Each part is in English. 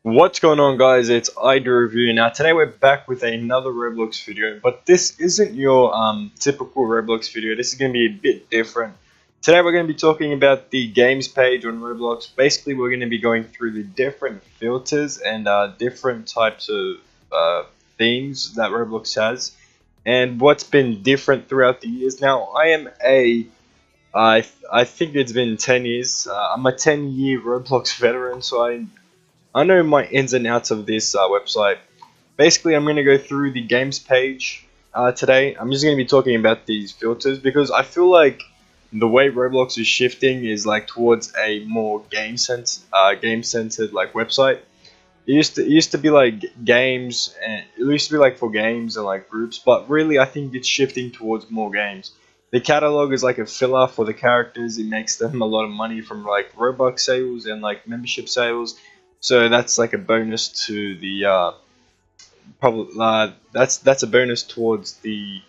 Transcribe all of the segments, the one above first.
What's going on, guys? It's iDoReview. Now today we're back with another Roblox video, but this isn't your typical Roblox video. This is going to be a bit different. Today we're going to be talking about the games page on Roblox. Basically we're going to be going through the different filters and different types of themes that Roblox has and what's been different throughout the years. Now I think it's been 10 years. I'm a 10-year Roblox veteran, so I know my ins and outs of this website. Basically, I'm going to go through the games page today. I'm just going to be talking about these filters because I feel like the way Roblox is shifting is like towards a more game-centered like website. It used to be like games, and it used to be like for games and like groups, but really I think it's shifting towards more games. The catalog is like a filler for the characters. It makes them a lot of money from like Robux sales and like membership sales. So that's like a bonus to the probably that's a bonus towards the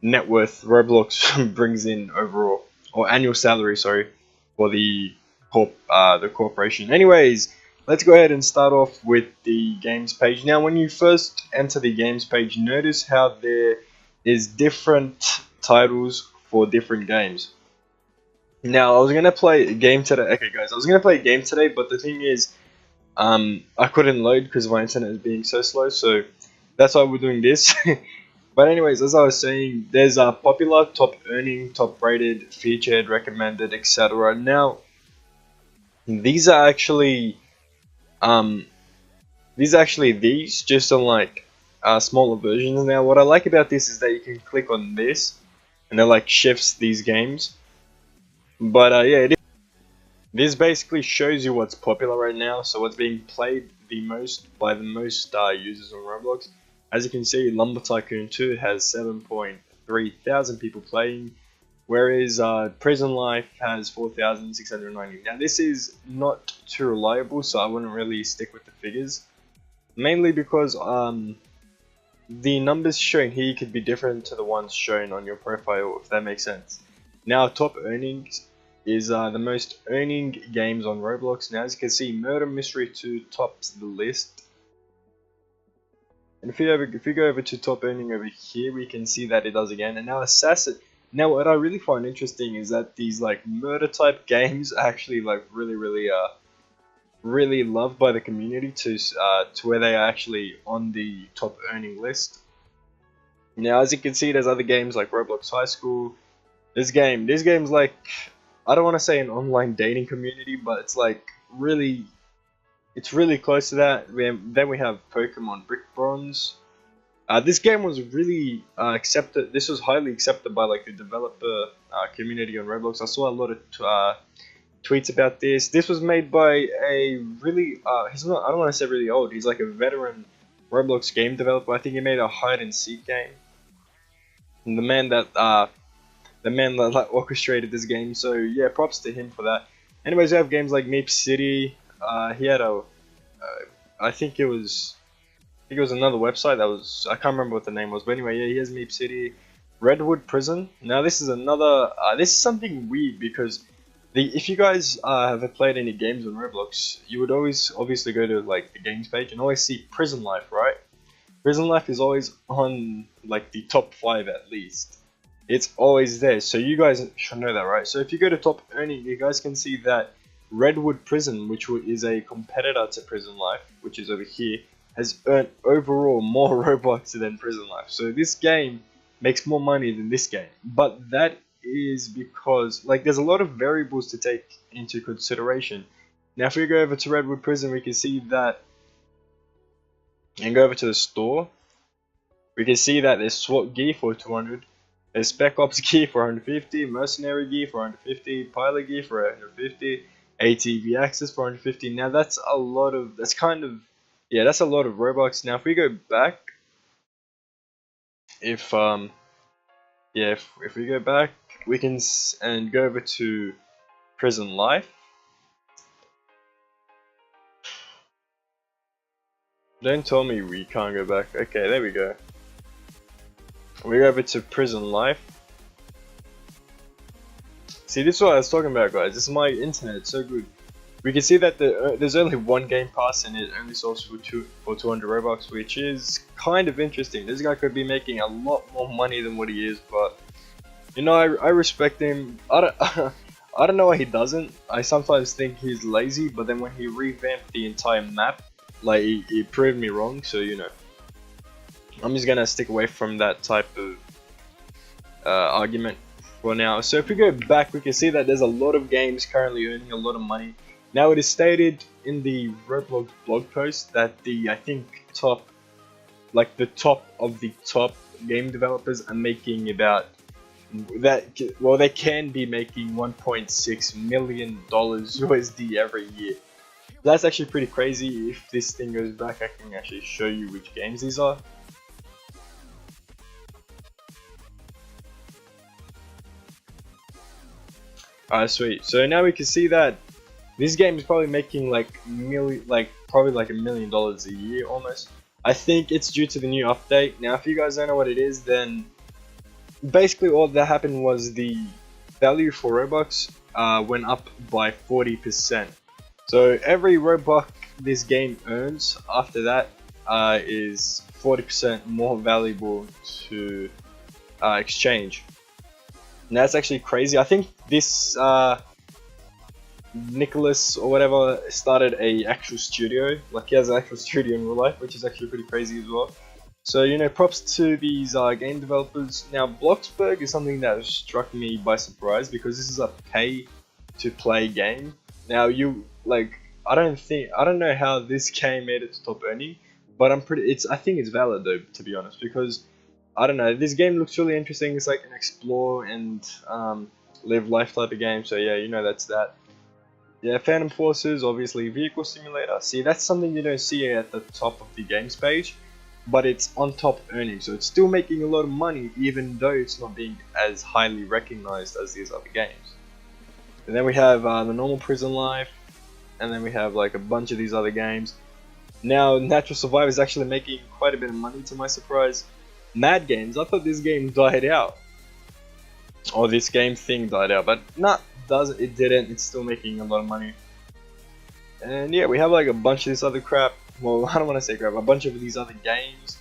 net worth Roblox brings in overall, or annual salary, sorry, for the corporation. Anyways, let's go ahead and start off with the games page. Now, when you first enter the games page, notice how there is different titles for different games. Now, I was gonna play a game today. Okay, guys, I was gonna play a game today, but the thing is, I couldn't load because my internet is being so slow, so that's why we're doing this. But anyways, as I was saying, there's a popular, top earning, top rated, featured, recommended, etc. Now, these are actually um these just on like smaller versions. Now, what I like about this is that you can click on this and it like shifts these games. But yeah, this basically shows you what's popular right now, so what's being played the most by the most users on Roblox. As you can see, Lumber Tycoon 2 has 7.3 thousand people playing, whereas Prison Life has 4,690. Now this is not too reliable, so I wouldn't really stick with the figures, mainly because the numbers shown here could be different to the ones shown on your profile, if that makes sense. Now, top earnings is the most earning games on Roblox. Now, as you can see, Murder Mystery 2 tops the list. And if you go over to top earning over here, we can see that it does again. And now Assassin. Now, what I really find interesting is that these like murder type games are actually like really loved by the community to where they are actually on the top earning list. Now, as you can see, there's other games like Roblox High School. This game's like, I don't want to say an online dating community, but it's like it's really close to that. Then we have Pokemon Brick Bronze. This game was really accepted. This was highly accepted by like the developer community on Roblox. I saw a lot of tweets about this. This was made by a really he's not, I don't want to say really old. He's like a veteran Roblox game developer. I think he made a hide and seek game. And the man that like orchestrated this game. So yeah, props to him for that. Anyways, we have games like Meep City. He had I think it was another website that was, I can't remember what the name was, but anyway, yeah, he has Meep City. Redwood Prison. Now this is another. This is something weird because if you guys have played any games on Roblox, you would always obviously go to like the games page and always see Prison Life, right? Prison Life is always on like the top 5 at least. It's always there, so you guys should know that, right? So if you go to top earning, you guys can see that Redwood Prison, which is a competitor to Prison Life, which is over here, has earned overall more Robux than Prison Life. So this game makes more money than this game. But that is because like there's a lot of variables to take into consideration. Now if we go over to Redwood Prison, we can see that, and go over to the store, we can see that there's SWAT gear for 200. There's Spec Ops gear for 150, Mercenary gear for 150, Pilot gear for 150, ATV access for 150. Now that's a lot of, that's a lot of Robux. Now if we go back, if we go back, we can and go over to Prison Life. Don't tell me we can't go back. Okay, there we go. We go over to Prison Life. See, this is what I was talking about, guys. This is my internet, it's so good. We can see that there's only one game pass and it only sells for 200 Robux, which is kind of interesting. This guy could be making a lot more money than what he is, but you know, I respect him. I don't I don't know why he doesn't. I sometimes think he's lazy, but then when he revamped the entire map, like he proved me wrong. So you know, I'm just gonna stick away from that type of argument for now. So if we go back, we can see that there's a lot of games currently earning a lot of money. Now it is stated in the Roblox blog post that I think the top of the top game developers are making about that. Well, they can be making $1.6 million USD every year. That's actually pretty crazy. If this thing goes back, I can actually show you which games these are. Alright, sweet. So now we can see that this game is probably making probably like $1 million a year almost. I think it's due to the new update. Now, if you guys don't know what it is, then basically all that happened was the value for Robux went up by 40%. So every Robux this game earns after that is 40% more valuable to exchange. And that's actually crazy. I think this Nicholas or whatever started a actual studio. Like, he has an actual studio in real life, which is actually pretty crazy as well. So, you know, props to these game developers. Now, Bloxburg is something that struck me by surprise because this is a pay-to-play game. Now, I don't know how this game made it to top earning, but I think it's valid though, to be honest, because I don't know, this game looks really interesting. It's like an explore and live life type of game. So yeah, you know, that's that. Yeah, Phantom Forces, obviously vehicle simulator. See, that's something you don't see at the top of the games page, but it's on top earning, so it's still making a lot of money even though it's not being as highly recognized as these other games. And then we have the normal prison life, and then we have like a bunch of these other games. Now, Natural Survivor is actually making quite a bit of money to my surprise. Mad Games, I thought this game died out, or this game thing died out, but nah, it didn't. It's still making a lot of money. And yeah, we have like a bunch of this other crap. Well, I don't want to say crap, a bunch of these other games.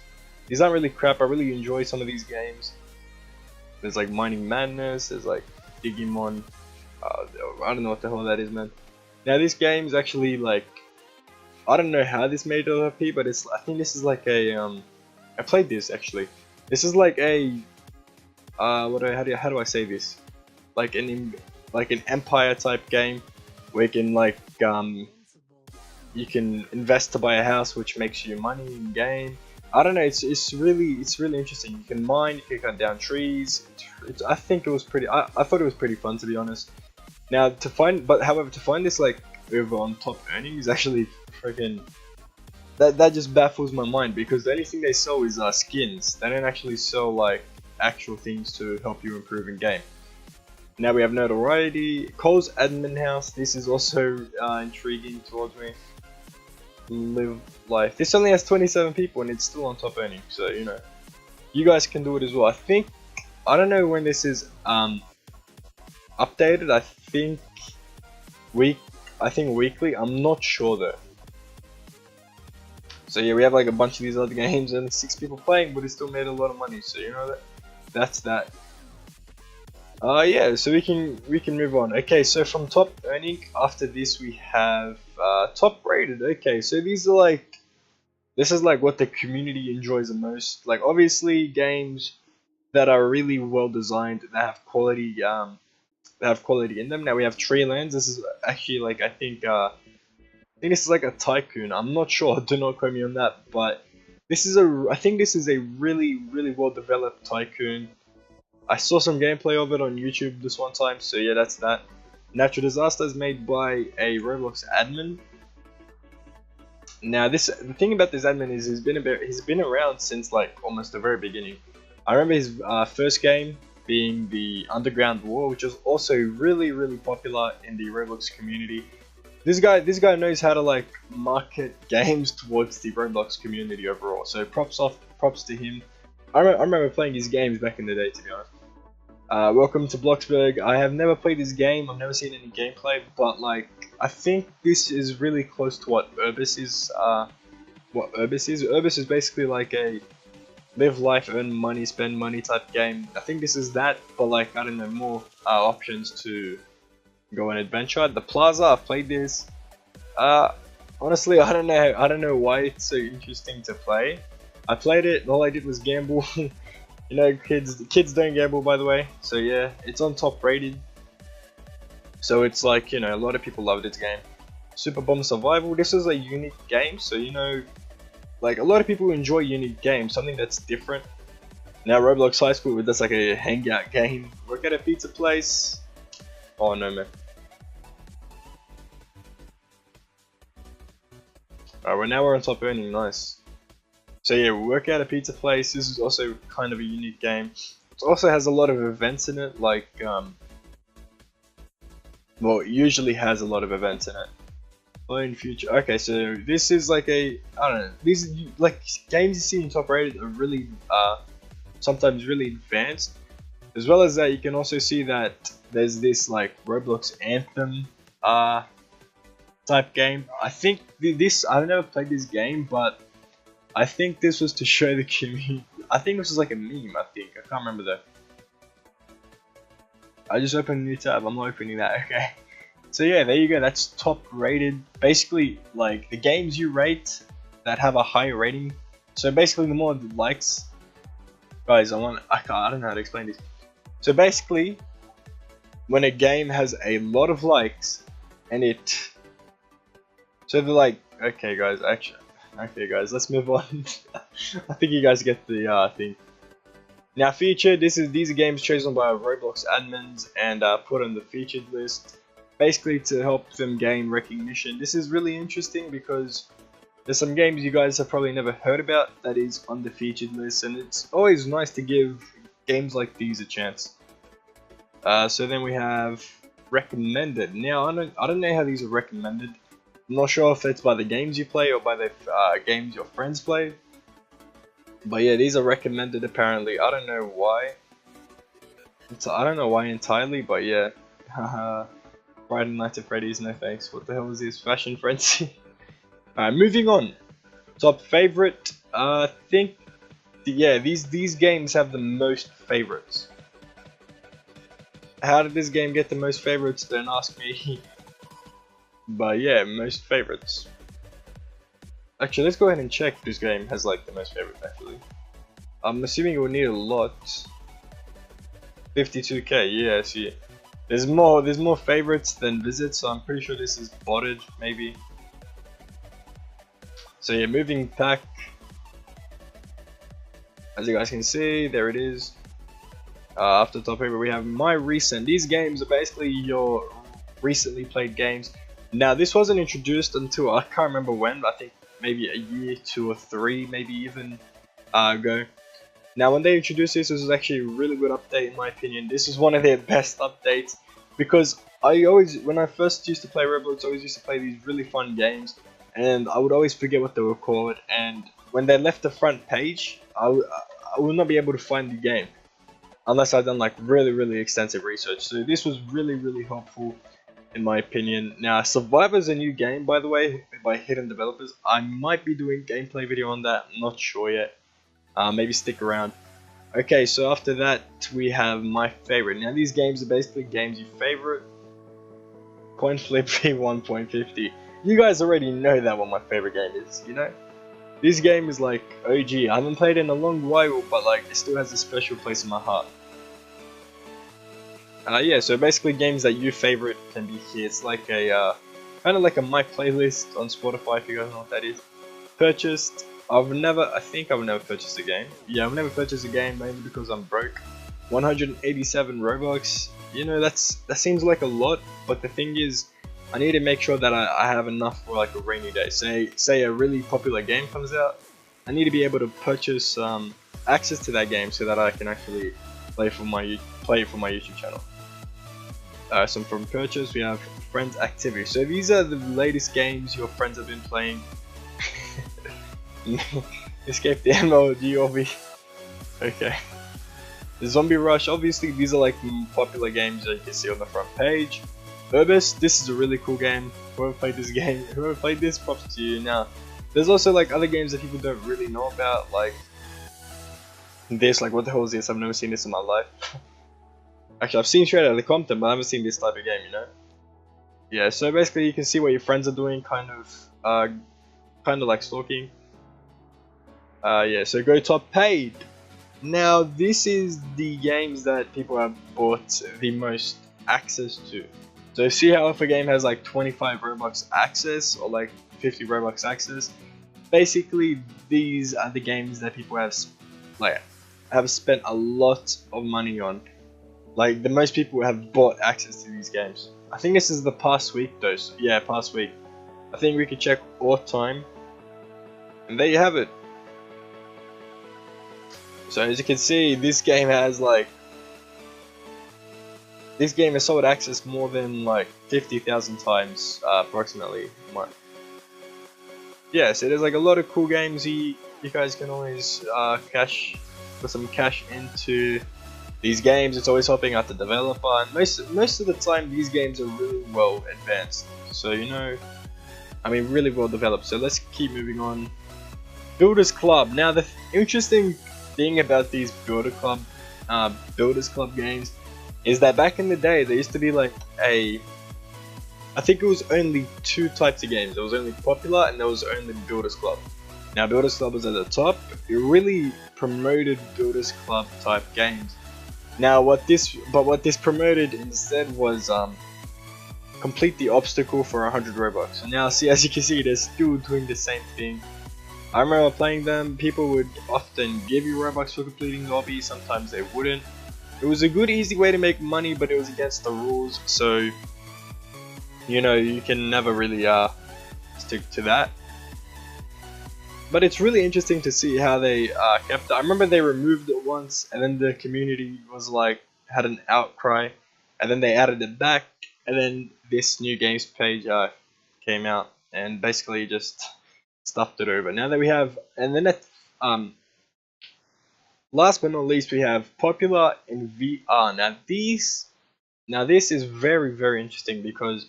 These aren't really crap. I really enjoy some of these games. There's like Mining Madness, there's like Digimon. I don't know what the hell that is, man. Now this game is actually like, I don't know how this made OP, but I think this is like a I played this actually. This is like a how do I say this? Like an Empire type game where you can you can invest to buy a house, which makes you money in game. I don't know. It's really interesting. You can mine, you can cut down trees. I think it was pretty. I thought it was pretty fun, to be honest. Now however, to find this like over on top earning is actually freaking. That just baffles my mind, because the only thing they sell is skins. They don't actually sell like actual things to help you improve in game. Now we have notoriety. Cole's admin house. This is also intriguing towards me. Live life. This only has 27 people and it's still on top earning. So you know, you guys can do it as well. I don't know when this is updated. I think weekly. I'm not sure though. So yeah, we have like a bunch of these other games and 6 people playing, but it still made a lot of money. So you know that's that. Yeah, so we can move on. Okay, so from top earning, after this we have top rated. Okay, so this is like what the community enjoys the most. Like, obviously games that are really well designed, that have quality in them. Now we have Treelands. This is actually like I think this is like a tycoon. I'm not sure. Do not quote me on that, but I think this is a really well developed tycoon. I saw some gameplay of it on YouTube this one time, so yeah, that's that. Natural Disaster is made by a Roblox admin. Now the thing about this admin is he's been around since like almost the very beginning. I remember his first game being the Underground War, which was also really popular in the Roblox community. This guy knows how to like market games towards the Roblox community overall. So props to him. I remember playing his games back in the day, to be honest. Welcome to Bloxburg. I have never played this game. I've never seen any gameplay, but like I think this is really close to what Urbis is. Urbis is basically like a live life, earn money, spend money type game. I think this is that, but like I don't know, more options to go on adventure. The Plaza, I've played this. Honestly, I don't know why it's so interesting to play. I played it, and all I did was gamble. You know, kids don't gamble, by the way. So yeah, it's on top rated. So it's like, you know, a lot of people love this game. Super Bomb Survival. This is a unique game, so you know, like a lot of people enjoy unique games, something that's different. Now Roblox High School, that's like a hangout game. Work at a pizza place. Oh no, man. Alright, well now we're on top earning, nice. So yeah, work at a pizza place. This is also kind of a unique game. It also has a lot of events in it, like well, it usually has a lot of events in it. In future, okay, so this is like I don't know. These like games you see in top rated are really sometimes really advanced. As well as that, you can also see that there's this like Roblox Anthem type game. I think this I've never played this game, but I think this was to show the community. I think this was like a meme. I can't remember though. I just opened a new tab. I'm not opening that. Okay. So yeah, there you go. That's top rated. Basically, like the games you rate that have a higher rating. So basically, the more likes, guys. I don't know how to explain this. So basically, when a game has a lot of likes, and so they're like, okay, guys, okay, guys, let's move on. I think you guys get the thing. Now, featured. These are games chosen by Roblox admins and put on the featured list. Basically to help them gain recognition. This is really interesting because there's some games you guys have probably never heard about that is on the featured list, and it's always nice to give games like these a chance. So then we have recommended. Now I don't know how these are recommended. I'm not sure if it's by the games you play or by the games your friends play. But yeah, these are recommended apparently. I don't know why. I don't know why entirely, but yeah. Friday Night at Freddy's, no thanks. What the hell is this? Fashion Frenzy? Alright, moving on. Top favorite. Think, yeah, these games have the most favorites. How did this game get the most favorites? Don't ask me. But yeah, most favorites. Actually, let's go ahead and check if this game has like the most favorites. Actually, I'm assuming it would need a lot. 52k. Yeah, see. There's more favorites than visits, so I'm pretty sure this is botted, maybe. So yeah, moving back. As you guys can see, there it is. After top favorite, we have my recent. These games are basically your recently played games. Now, this wasn't introduced until I can't remember when, but I think maybe a year, 2 or 3, maybe even ago. Now, when they introduced this was actually a really good update in my opinion. This is one of their best updates because when I first used to play Roblox, I always used to play these really fun games, and I would always forget what they were called. And when they left the front page, I would not be able to find the game unless I'd done like really extensive research. So this was really helpful in my opinion. Now, Survivor's a new game, by the way, by Hidden Developers. I might be doing a gameplay video on that. I'm not sure yet. Maybe stick around. Okay, so after that we have my favorite. Now these games are basically games you favorite. Coin Flip V1 .50. You guys already know that what my favorite game is, you know? This game is like OG. I haven't played it in a long while, but like it still has a special place in my heart. Yeah, so basically games that you favorite can be here. It's like a kind of like a my playlist on Spotify, if you guys know what that is. Purchased. I think I've never purchased a game. Yeah, I've never purchased a game mainly because I'm broke. 187 Robux. You know, that seems like a lot, but the thing is, I need to make sure that I have enough for like a rainy day. Say a really popular game comes out, I need to be able to purchase access to that game so that I can actually play it for my YouTube channel. So from purchase we have friends activity. So these are the latest games your friends have been playing. Escape the MLG obby. Okay. Zombie Rush, obviously these are like popular games that you can see on the front page. Urbis, this is a really cool game. Whoever played this game, whoever played this, props to you. Now, there's also like other games that people don't really know about, like this. Like, what the hell is this? I've never seen this in my life. Actually, I've seen straight out of the Compton, but I haven't seen this type of game, you know? Yeah, so basically you can see what your friends are doing, kind of like stalking. Yeah, so go top paid. Now, this is the games that people have bought the most access to. So see how if a game has like 25 Robux access or like 50 Robux access, basically these are the games that people have spent a lot of money on. Like, the most people have bought access to these games. I think this is the past week though, so yeah, past week. I think we could check all time. And there you have it. So as you can see, this game has like... This game has sold access more than like 50,000 times, approximately. Yeah, so there's like a lot of cool games you guys can always put some cash into these games. It's always helping out the developer, and most of the time these games are really well advanced. So you know, I mean, really well developed. So let's keep moving on. Builders Club. Now the interesting thing about these Builders Club games is that back in the day there used to be like I think it was only two types of games. There was only Popular and there was only Builders Club. Now Builders Club was at the top. It really promoted Builders Club type games. Now what this promoted instead was complete the obstacle for 100 Robux. And now see, as you can see, they're still doing the same thing. I remember playing them, people would often give you Robux for completing the obby, sometimes they wouldn't. It was a good easy way to make money, but it was against the rules, so you know, you can never really stick to that. But it's really interesting to see how they kept it. I remember they removed it once, and then the community was like, had an outcry, and then they added it back, and then this new games page came out, and basically just stuffed it over. Now that we have, and then last but not least, we have Popular in VR. Now this is very, very interesting because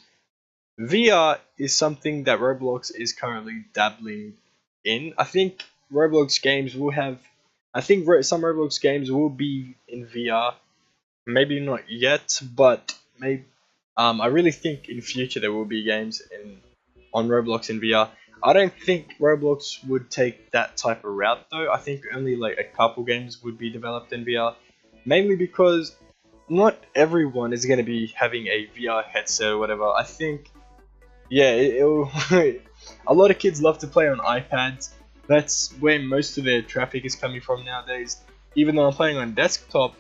VR is something that Roblox is currently dabbling in. I think Roblox games will have, some Roblox games will be in VR. Maybe not yet, but maybe. I really think in future there will be games on Roblox in VR. I don't think Roblox would take that type of route though. I think only like a couple games would be developed in VR, mainly because not everyone is going to be having a VR headset or whatever. I think, yeah, a lot of kids love to play on iPads. That's where most of their traffic is coming from nowadays. Even though I'm playing on desktop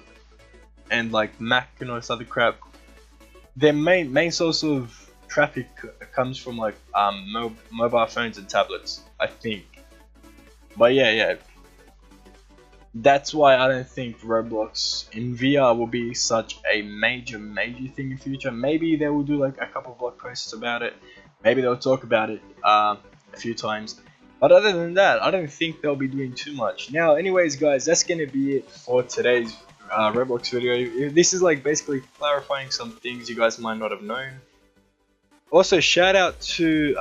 and like Mac and all this other crap, their main source of traffic comes from like mobile phones and tablets, I think. But yeah, that's why I don't think Roblox in VR will be such a major thing in future. Maybe they will do like a couple blog posts about it. Maybe they'll talk about it a few times. But other than that, I don't think they'll be doing too much. Now, anyways, guys, that's gonna be it for today's Roblox video. This is like basically clarifying some things you guys might not have known. Also, shout out to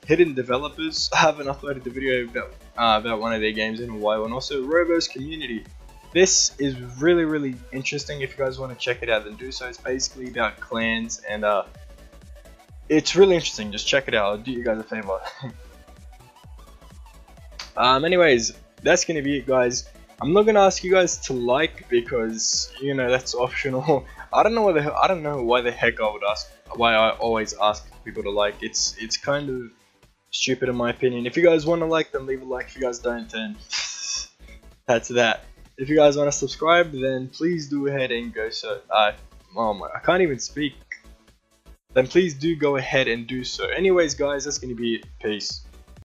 Hidden Developers. I haven't uploaded the video about one of their games in a while, and also Robo's Community. This is really interesting. If you guys want to check it out, then do so. It's basically about clans, and it's really interesting. Just check it out. I'll do you guys a favor. Anyways, that's gonna be it, guys. I'm not gonna ask you guys to like because you know that's optional. I don't know why the heck I would ask. Why I always ask people to like. It's kind of stupid in my opinion. If you guys want to like, then leave a like. If you guys don't, then that's that. If you guys want to subscribe, then please do ahead and go so. Oh my, I can't even speak. Then please do go ahead and do so. Anyways, guys, that's gonna be it. Peace.